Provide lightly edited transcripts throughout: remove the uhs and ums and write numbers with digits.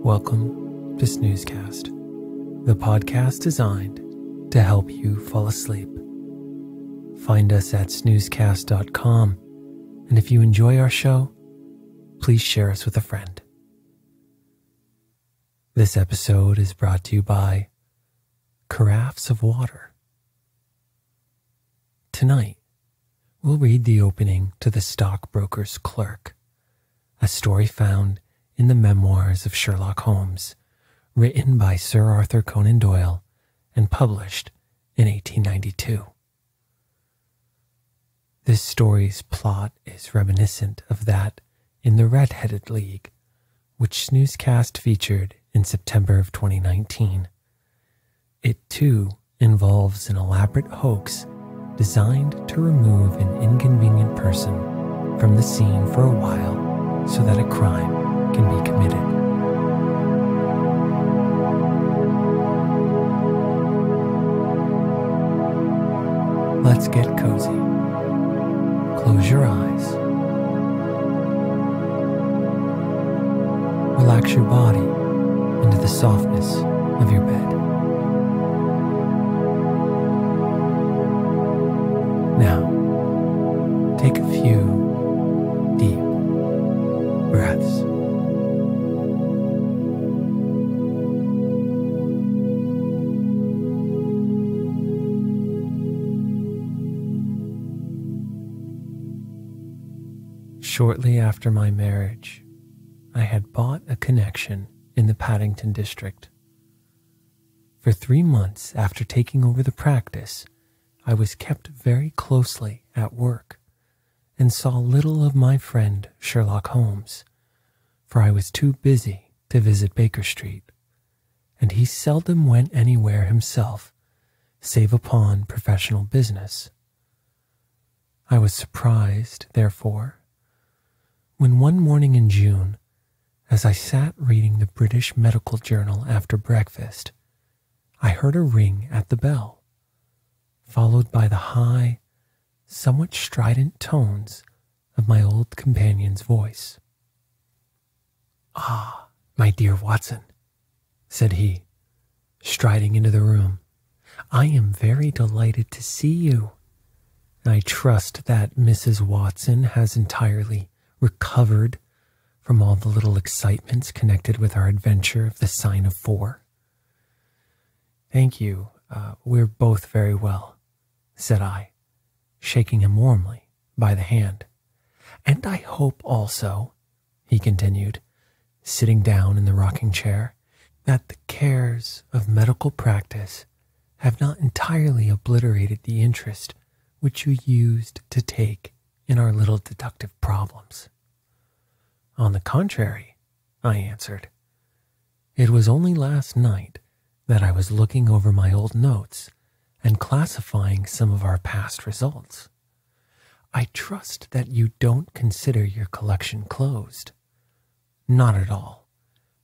Welcome to Snoozecast, the podcast designed to help you fall asleep. Find us at snoozecast.com, and if you enjoy our show, please share us with a friend. This episode is brought to you by carafes of water. Tonight, we'll read the opening to the Stockbroker's Clerk, a story found in the Memoirs of Sherlock Holmes, written by Sir Arthur Conan Doyle and published in 1892. This story's plot is reminiscent of that in the Red-Headed League, which Snoozecast featured in September of 2019. It too involves an elaborate hoax designed to remove an inconvenient person from the scene for a while so that a crime can be committed. Let's get cozy. Close your eyes. Relax your body into the softness of your bed. Now, take a few deep breaths. Shortly after my marriage, I had bought a connection in the Paddington district. For 3 months after taking over the practice, I was kept very closely at work and saw little of my friend Sherlock Holmes, for I was too busy to visit Baker Street, and he seldom went anywhere himself, save upon professional business. I was surprised, therefore, when one morning in June, as I sat reading the British Medical Journal after breakfast, I heard a ring at the bell, followed by the high, somewhat strident tones of my old companion's voice. "Ah, my dear Watson," said he, striding into the room, "I am very delighted to see you. I trust that Mrs. Watson has entirely recovered from all the little excitements connected with our adventure of the Sign of Four." "Thank you, we're both very well," said I, shaking him warmly by the hand. "And I hope also," he continued, sitting down in the rocking chair, "that the cares of medical practice have not entirely obliterated the interest which you used to take in our little deductive problems." "On the contrary," I answered. "It was only last night that I was looking over my old notes and classifying some of our past results. I trust that you don't consider your collection closed." "Not at all.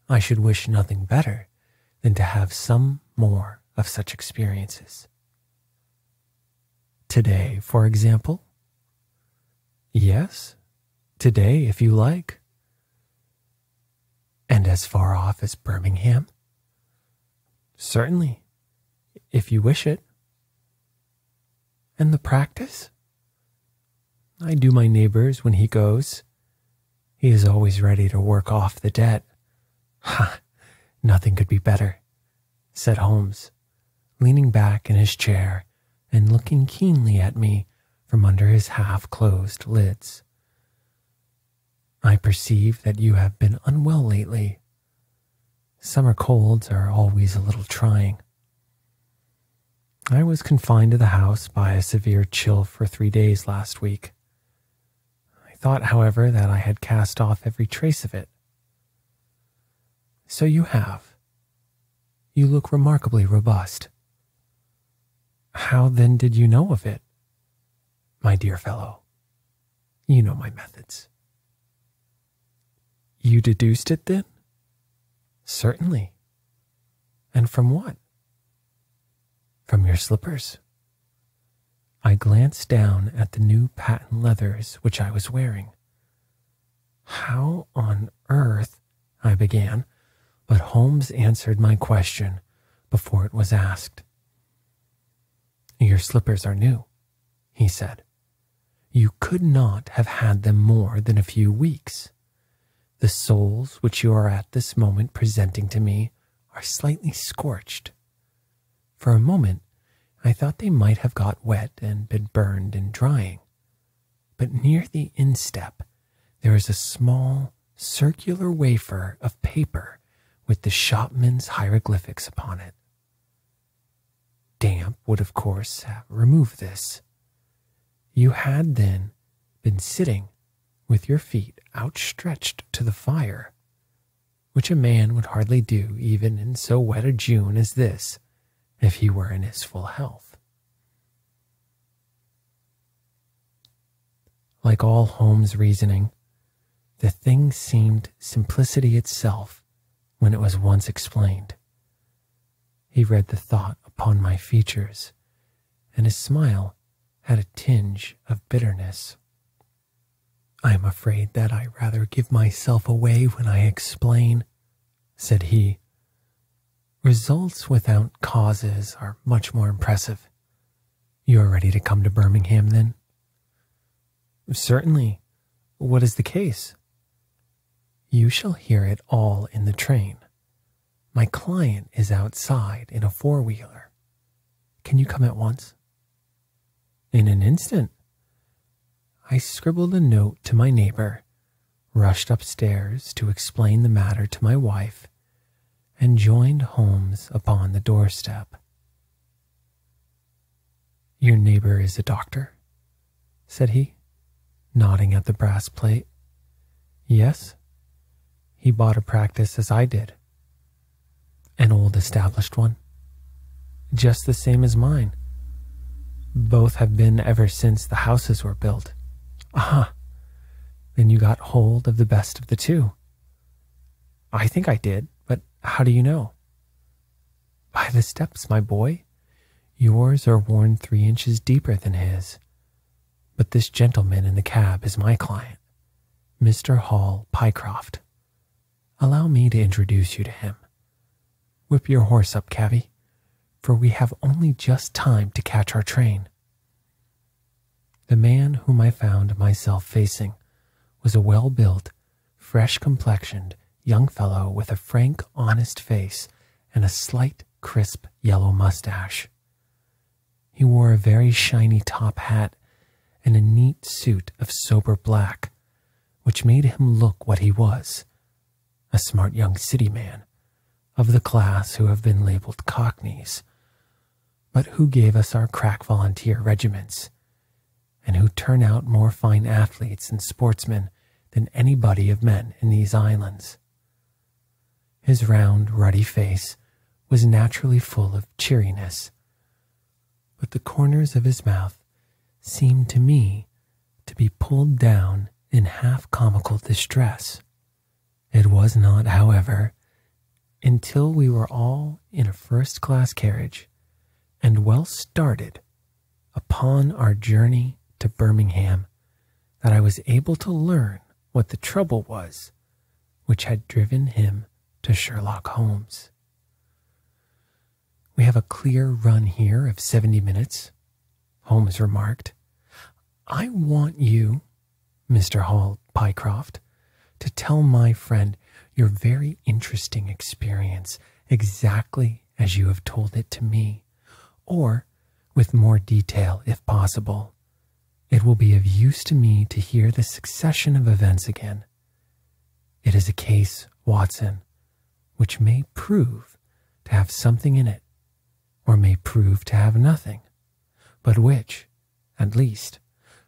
I should wish nothing better than to have some more of such experiences." "Today, for example?" "Yes, today, if you like." "And as far off as Birmingham?" "Certainly, if you wish it." "And the practice?" "I do my neighbor's when he goes. He is always ready to work off the debt." "Ha! Nothing could be better," said Holmes, leaning back in his chair and looking keenly at me from under his half-closed lids. "I perceive that you have been unwell lately. Summer colds are always a little trying." "I was confined to the house by a severe chill for 3 days last week. I thought, however, that I had cast off every trace of it." "So you have. You look remarkably robust." "How then did you know of it?" "My dear fellow, you know my methods." "You deduced it then?" "Certainly." "And from what?" "From your slippers." I glanced down at the new patent leathers which I was wearing. "How on earth," I began, but Holmes answered my question before it was asked. "Your slippers are new," he said. "You could not have had them more than a few weeks. The soles which you are at this moment presenting to me are slightly scorched. For a moment, I thought they might have got wet and been burned in drying. But near the instep, there is a small, circular wafer of paper with the shopman's hieroglyphics upon it. Damp would, of course, have removed this. You had then been sitting with your feet outstretched to the fire, which a man would hardly do even in so wet a June as this, if he were in his full health." Like all Holmes' reasoning, the thing seemed simplicity itself when it was once explained. He read the thought upon my features, and his smile had a tinge of bitterness. "I am afraid that I rather give myself away when I explain," said he. "Results without causes are much more impressive. You are ready to come to Birmingham, then?" "Certainly. What is the case?" "You shall hear it all in the train. My client is outside in a four-wheeler. Can you come at once?" "In an instant." I scribbled a note to my neighbor, rushed upstairs to explain the matter to my wife, and joined Holmes upon the doorstep. "Your neighbor is a doctor?" said he, nodding at the brass plate. "Yes. He bought a practice as I did." "An old established one?" "Just the same as mine. Both have been ever since the houses were built." "Aha! Then you got hold of the best of the two." "I think I did, but how do you know?" "By the steps, my boy. Yours are worn 3 inches deeper than his. But this gentleman in the cab is my client, Mr. Hall Pycroft. Allow me to introduce you to him. Whip your horse up, cabby, for we have only just time to catch our train." The man whom I found myself facing was a well-built, fresh-complexioned young fellow with a frank, honest face and a slight, crisp yellow mustache. He wore a very shiny top hat and a neat suit of sober black, which made him look what he was, a smart young city man, of the class who have been labeled cockneys, but who gave us our crack volunteer regiments, and who turn out more fine athletes and sportsmen than any body of men in these islands. His round, ruddy face was naturally full of cheeriness, but the corners of his mouth seemed to me to be pulled down in half-comical distress. It was not, however, until we were all in a first-class carriage and well started upon our journey to Birmingham that I was able to learn what the trouble was which had driven him to Sherlock Holmes. "We have a clear run here of 70 minutes, Holmes remarked. "I want you, Mr. Hall Pycroft, to tell my friend your very interesting experience exactly as you have told it to me, or with more detail if possible. It will be of use to me to hear the succession of events again. It is a case, Watson, which may prove to have something in it, or may prove to have nothing, but which, at least,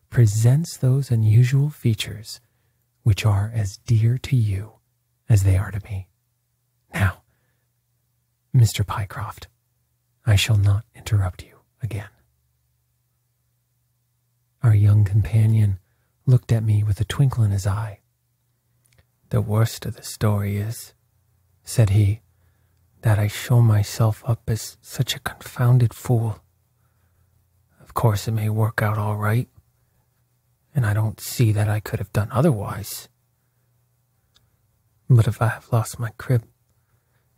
presents those unusual features which are as dear to you as they are to me. Now, Mr. Pycroft, I shall not interrupt you again." Our young companion looked at me with a twinkle in his eye. "The worst of the story is," said he, "that I show myself up as such a confounded fool. Of course it may work out all right, and I don't see that I could have done otherwise. But if I have lost my crib,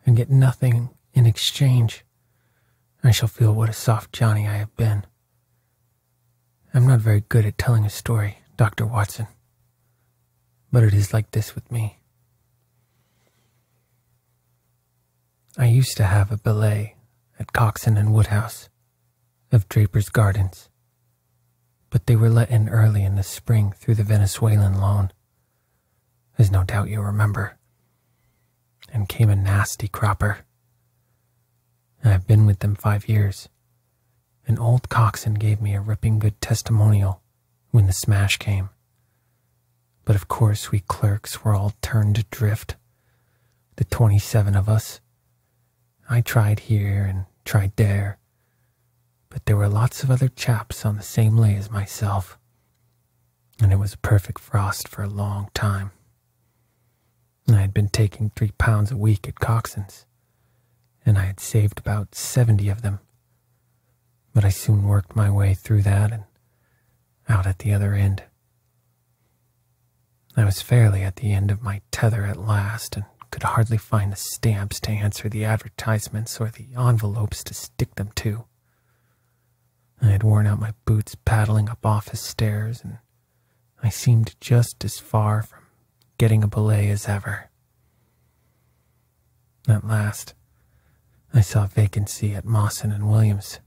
and get nothing in exchange, I shall feel what a soft Johnny I have been. I'm not very good at telling a story, Dr. Watson, but it is like this with me. I used to have a billet at Coxon and Woodhouse of Draper's Gardens, but they were let in early in the spring through the Venezuelan loan, as no doubt you remember, and came a nasty cropper. I've been with them 5 years, and old Coxon gave me a ripping good testimonial when the smash came. But of course we clerks were all turned adrift, the 27 of us. I tried here and tried there, but there were lots of other chaps on the same lay as myself, and it was a perfect frost for a long time. I had been taking £3 a week at Coxon's, and I had saved about 70 of them, but I soon worked my way through that and out at the other end. I was fairly at the end of my tether at last, and could hardly find the stamps to answer the advertisements or the envelopes to stick them to. I had worn out my boots paddling up office stairs, and I seemed just as far from getting a billet as ever. At last, I saw a vacancy at Mawson and Williams,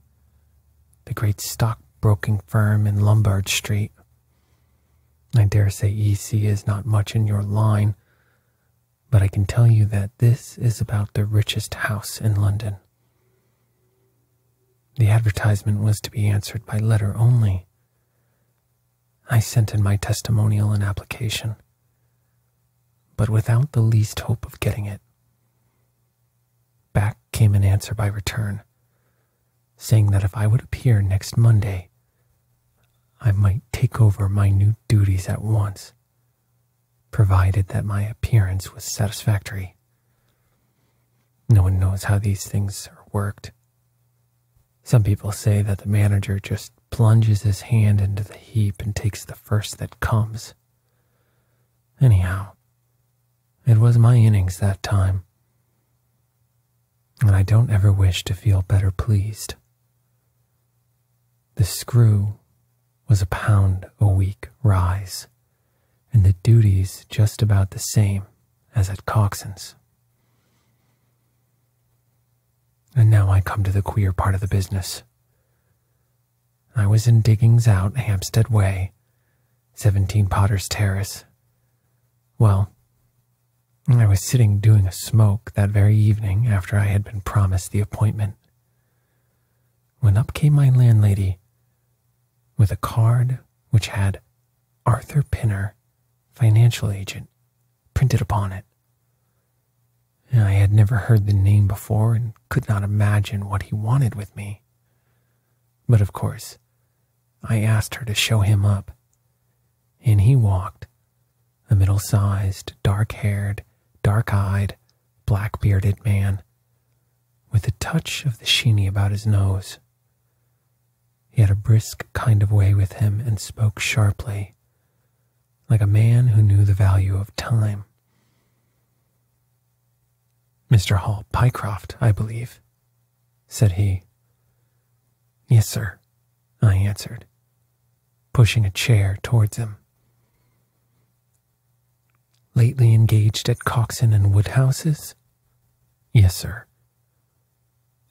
the great stockbroking firm in Lombard Street. I dare say EC is not much in your line, but I can tell you that this is about the richest house in London. The advertisement was to be answered by letter only. I sent in my testimonial and application, but without the least hope of getting it. Back came an answer by return, saying that if I would appear next Monday, I might take over my new duties at once, provided that my appearance was satisfactory. No one knows how these things are worked. Some people say that the manager just plunges his hand into the heap and takes the first that comes. Anyhow, it was my innings that time, and I don't ever wish to feel better pleased. The screw was £1 a week rise, and the duties just about the same as at Coxon's. And now I come to the queer part of the business. I was in diggings out Hampstead Way, 17 Potter's Terrace. Well, I was sitting doing a smoke that very evening after I had been promised the appointment, when up came my landlady with a card which had Arthur Pinner, financial agent, printed upon it. I had never heard the name before and could not imagine what he wanted with me. But of course, I asked her to show him up. In he walked, a middle-sized, dark-haired, dark-eyed, black-bearded man, with a touch of the sheeny about his nose. He had a brisk kind of way with him and spoke sharply, like a man who knew the value of time. "Mr. Hall Pycroft, I believe," said he. "Yes, sir," I answered, pushing a chair towards him. "Lately engaged at Coxon and Woodhouse's?" "Yes, sir."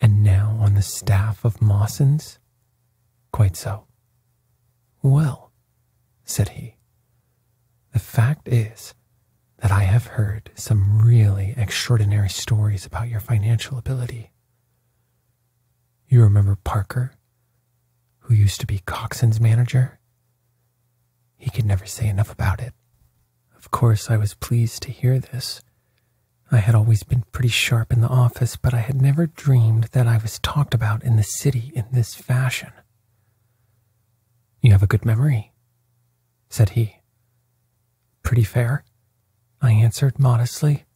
"And now on the staff of Mawson's?" "Quite so." "Well," said he, "the fact is that I have heard some really extraordinary stories about your financial ability. You remember Parker, who used to be Coxon's manager? He could never say enough about it." Of course, I was pleased to hear this. I had always been pretty sharp in the office, but I had never dreamed that I was talked about in the city in this fashion. "You have a good memory," said he. "Pretty fair," I answered modestly.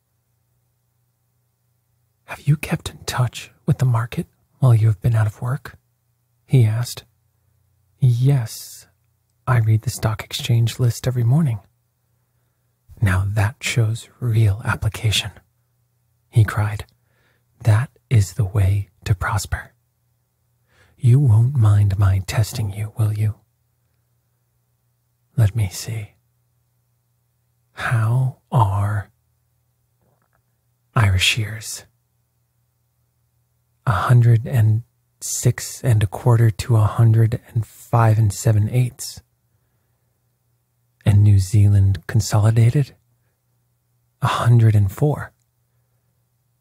"Have you kept in touch with the market while you have been out of work?" he asked. "Yes, I read the stock exchange list every morning." "Now that shows real application," he cried. is the way to prosper. You won't mind my testing you, will you? Let me see. How are Irish years? 106 1/4 to 105 7/8. And New Zealand Consolidated? 104.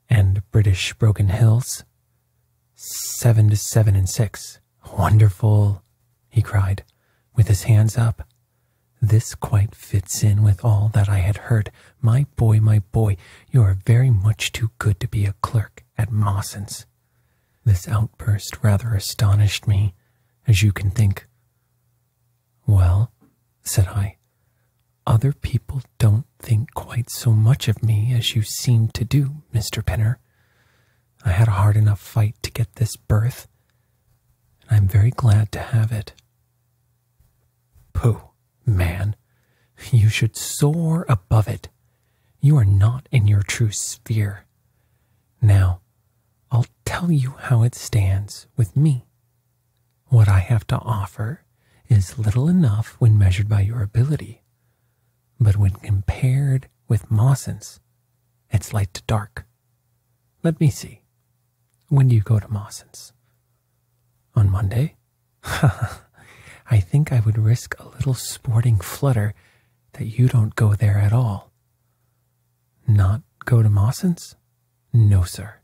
And British Broken Hills? 7 to 7 6. Wonderful, he cried, with his hands up. This quite fits in with all that I had heard. My boy, you are very much too good to be a clerk at Mawson's. This outburst rather astonished me, as you can think. Well, said I, other people don't think quite so much of me as you seem to do, Mr. Pinner. I had a hard enough fight to get this berth, and I'm very glad to have it. Pooh, man, you should soar above it. You are not in your true sphere. Now, I'll tell you how it stands with me. What I have to offer is little enough when measured by your ability, but when compared with Mawson's, it's light to dark. Let me see. When do you go to Mawson's? On Monday? I think I would risk a little sporting flutter that you don't go there at all. Not go to Mawson's? No, sir.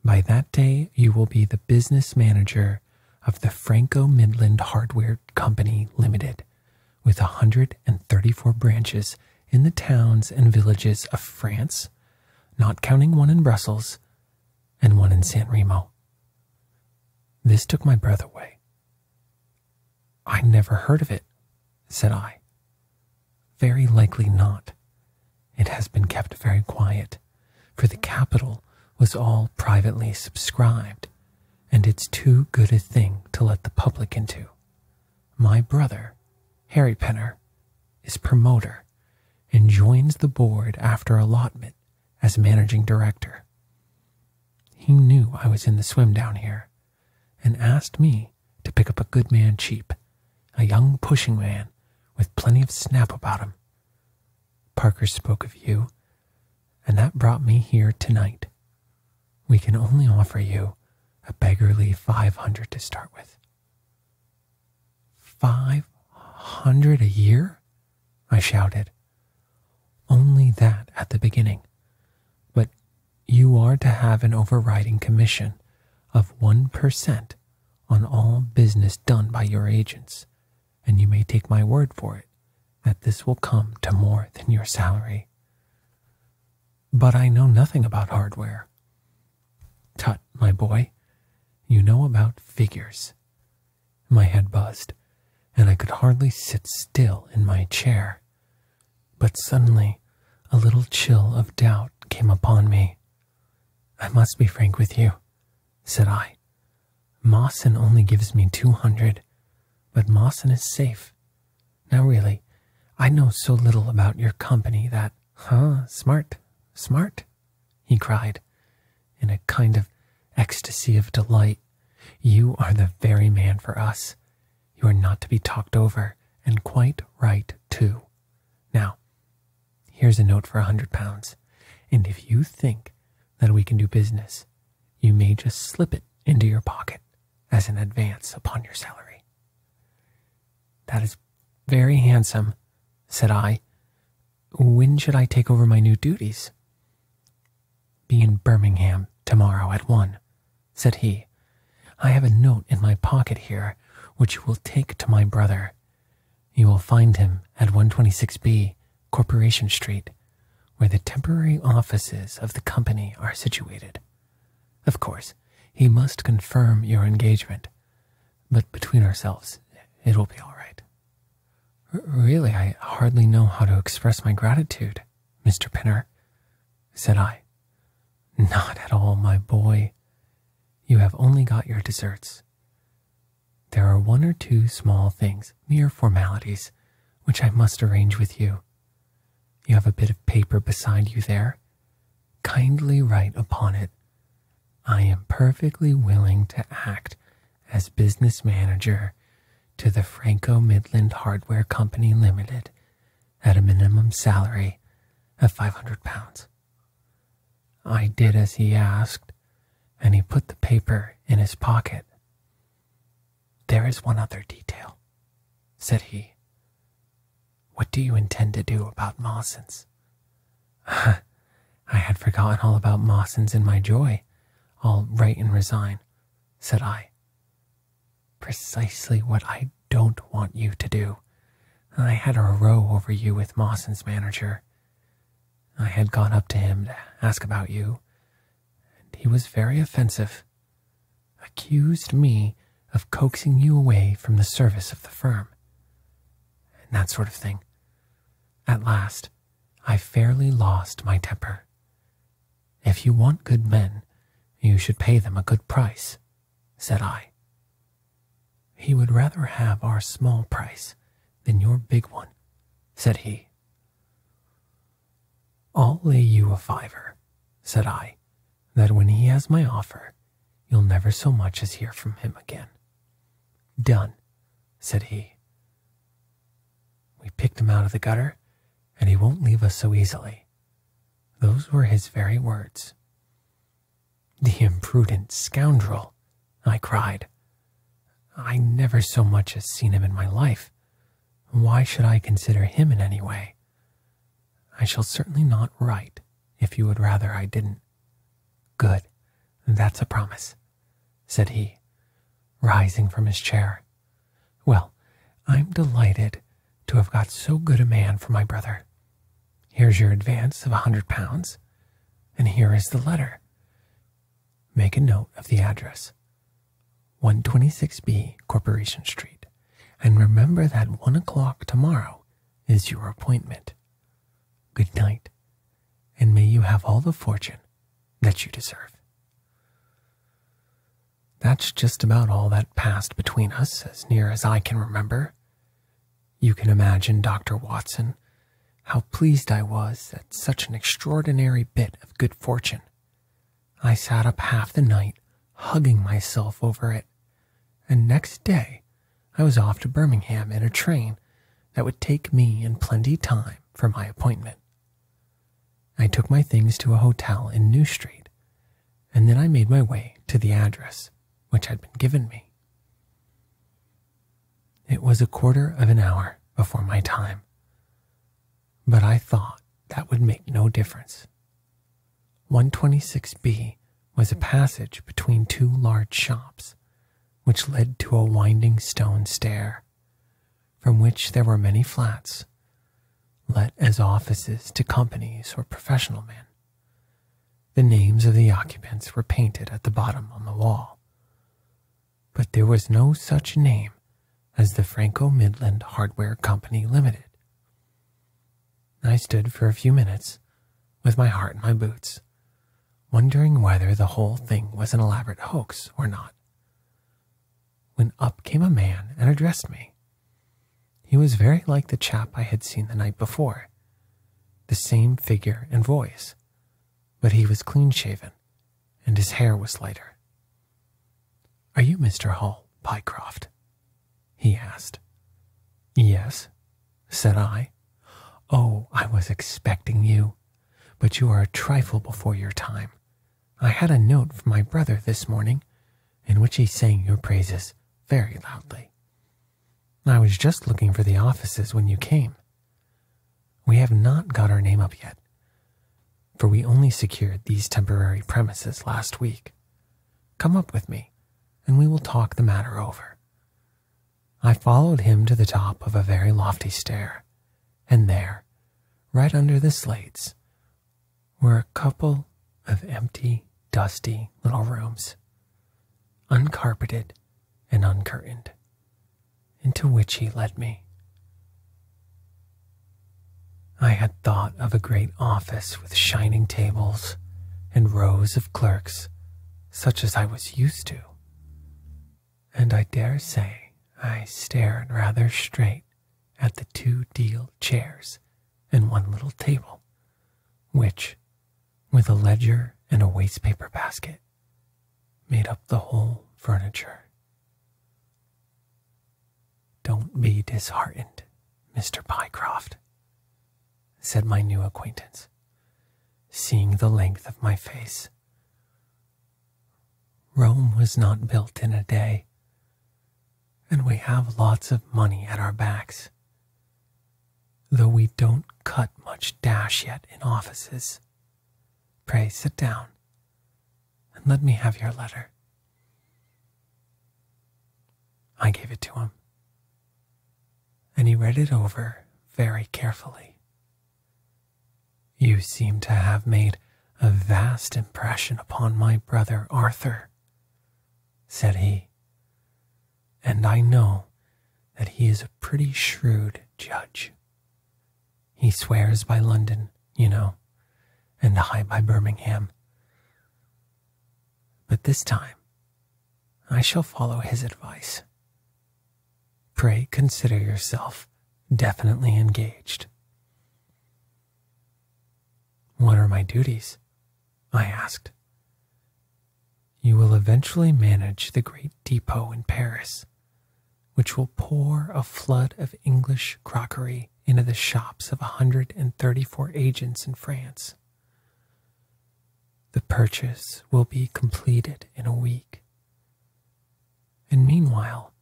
By that day, you will be the business manager of the Franco-Midland Hardware Company Limited, with 134 branches in the towns and villages of France, not counting one in Brussels and one in San Remo. This took my breath away. I never heard of it, said I. Very likely not. It has been kept very quiet, for the capital was all privately subscribed, and it's too good a thing to let the public into. My brother, Harry Pinner, is promoter and joins the board after allotment as managing director. He knew I was in the swim down here and asked me to pick up a good man cheap, a young pushing man with plenty of snap about him. Parker spoke of you, and that brought me here tonight. We can only offer you a beggarly 500 to start with. 500 a year? I shouted. Only that at the beginning, but you are to have an overriding commission of 1% on all business done by your agents, and you may take my word for it that this will come to more than your salary. But I know nothing about hardware. Tut, my boy, you know about figures. My head buzzed, and I could hardly sit still in my chair. But suddenly, a little chill of doubt came upon me. I must be frank with you, said I. Mawson only gives me 200, but Mawson is safe. Now really, I know so little about your company that, smart, he cried, in a kind of ecstasy of delight. You are the very man for us. You are not to be talked over, and quite right, too. Now, here's a note for £100, and if you think that we can do business, you may just slip it into your pocket as an advance upon your salary. That is very handsome, said I. When should I take over my new duties? Be in Birmingham tomorrow at 1, said he. I have a note in my pocket here, which you will take to my brother. You will find him at 126B, Corporation Street, where the temporary offices of the company are situated. Of course, he must confirm your engagement, but between ourselves, it will be all right. Really, I hardly know how to express my gratitude, Mr. Pinner, said I. Not at all, my boy. You have only got your deserts. There are 1 or 2 small things, mere formalities, which I must arrange with you. You have a bit of paper beside you there. Kindly write upon it, I am perfectly willing to act as business manager to the Franco Midland Hardware Company Limited at a minimum salary of £500. I did as he asked, and he put the paper in his pocket. There is one other detail, said he. What do you intend to do about Mawson's? I had forgotten all about Mawson's in my joy. I'll write and resign, said I. Precisely what I don't want you to do. I had a row over you with Mawson's manager. I had gone up to him to ask about you, and he was very offensive. Accused me of coaxing you away from the service of the firm, and that sort of thing. At last, I fairly lost my temper. If you want good men, you should pay them a good price, said I. He would rather have our small price than your big one, said he. I'll lay you a $5, said I, that when he has my offer, you'll never so much as hear from him again. Done, said he. We picked him out of the gutter, and he won't leave us so easily. Those were his very words. The imprudent scoundrel, I cried. I never so much as seen him in my life. Why should I consider him in any way? I shall certainly not write, if you would rather I didn't. Good, that's a promise, said he, rising from his chair. Well, I'm delighted to have got so good a man for my brother. Here's your advance of £100, and here is the letter. Make a note of the address, 126B Corporation Street, and remember that 1 o'clock tomorrow is your appointment. Good night, and may you have all the fortune that you deserve. That's just about all that passed between us, as near as I can remember. You can imagine, Dr. Watson, how pleased I was at such an extraordinary bit of good fortune. I sat up half the night, hugging myself over it, and next day I was off to Birmingham in a train that would take me in plenty time for my appointment. I took my things to a hotel in New Street, and then I made my way to the address which had been given me. It was 1/4 of an hour before my time, but I thought that would make no difference. 126B was a passage between 2 large shops, which led to a winding stone stair, from which there were many flats, let as offices to companies or professional men. The names of the occupants were painted at the bottom on the wall, but there was no such name as the Franco Midland Hardware Company Limited. I stood for a few minutes, with my heart in my boots, wondering whether the whole thing was an elaborate hoax or not, when up came a man and addressed me. He was very like the chap I had seen the night before, the same figure and voice, but he was clean-shaven, and his hair was lighter. "Are you Mr. Hull, Pycroft?" he asked. "Yes," said I. "Oh, I was expecting you, but you are a trifle before your time. I had a note from my brother this morning, in which he sang your praises very loudly. I was just looking for the offices when you came. We have not got our name up yet, for we only secured these temporary premises last week. Come up with me, and we will talk the matter over." I followed him to the top of a very lofty stair, and there, right under the slates, were a couple of empty, dusty little rooms, uncarpeted and uncurtained, into which he led me. I had thought of a great office with shining tables and rows of clerks, such as I was used to, and I dare say I stared rather straight at the 2 deal chairs and 1 little table, which, with a ledger and a wastepaper basket, made up the whole furniture. "Don't be disheartened, Mr. Pycroft," said my new acquaintance, seeing the length of my face. "Rome was not built in a day, and we have lots of money at our backs, though we don't cut much dash yet in offices. Pray sit down, and let me have your letter." I gave it to him, and he read it over very carefully. "You seem to have made a vast impression upon my brother Arthur," said he, "and I know that he is a pretty shrewd judge. He swears by London, you know, and I by Birmingham. But this time I shall follow his advice. Pray consider yourself definitely engaged." "What are my duties?" I asked. "You will eventually manage the great depot in Paris, which will pour a flood of English crockery into the shops of 134 agents in France. The purchase will be completed in a week, and meanwhile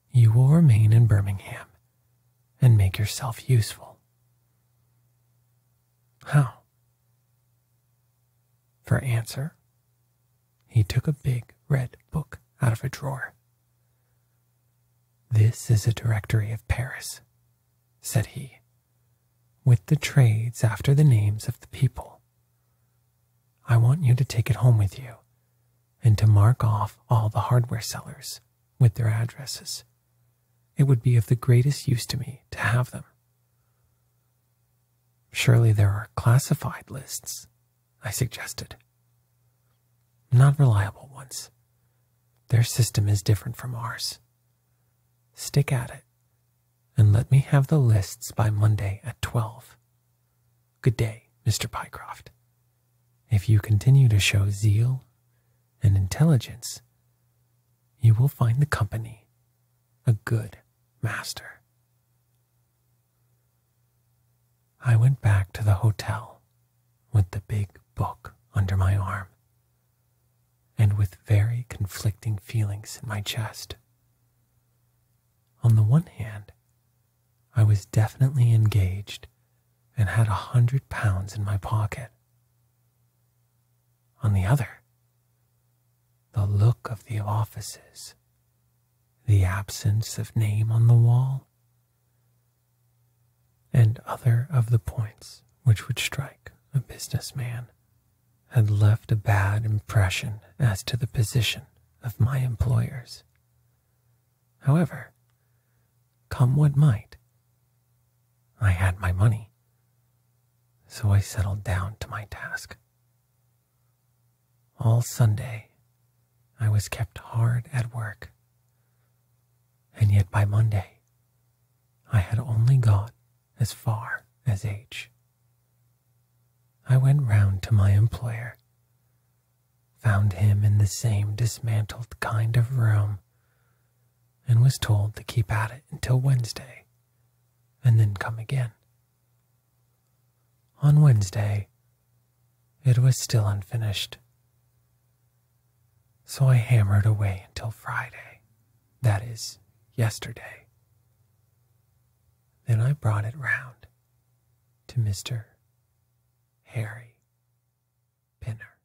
you will remain in Birmingham and make yourself useful." "How?" For answer, he took a big red book out of a drawer. "This is a directory of Paris," said he, "with the trades after the names of the people. I want you to take it home with you and to mark off all the hardware sellers with their addresses. It would be of the greatest use to me to have them." "Surely there are classified lists," I suggested. "Not reliable ones. Their system is different from ours. Stick at it, and let me have the lists by Monday at 12. Good day, Mr. Pycroft. If you continue to show zeal and intelligence, you will find the company a good master." I went back to the hotel with the big book under my arm, and with very conflicting feelings in my chest. On the one hand, I was definitely engaged and had £100 in my pocket. On the other, the look of the offices, the absence of name on the wall, and other of the points which would strike a businessman, had left a bad impression as to the position of my employers. However, come what might, I had my money, so I settled down to my task. All Sunday, I was kept hard at work, and yet by Monday, I had only got as far as H. I went round to my employer, found him in the same dismantled kind of room, and was told to keep at it until Wednesday, and then come again. On Wednesday, it was still unfinished, so I hammered away until Friday, that is, yesterday. Then I brought it round to Mr. Harry Pinner.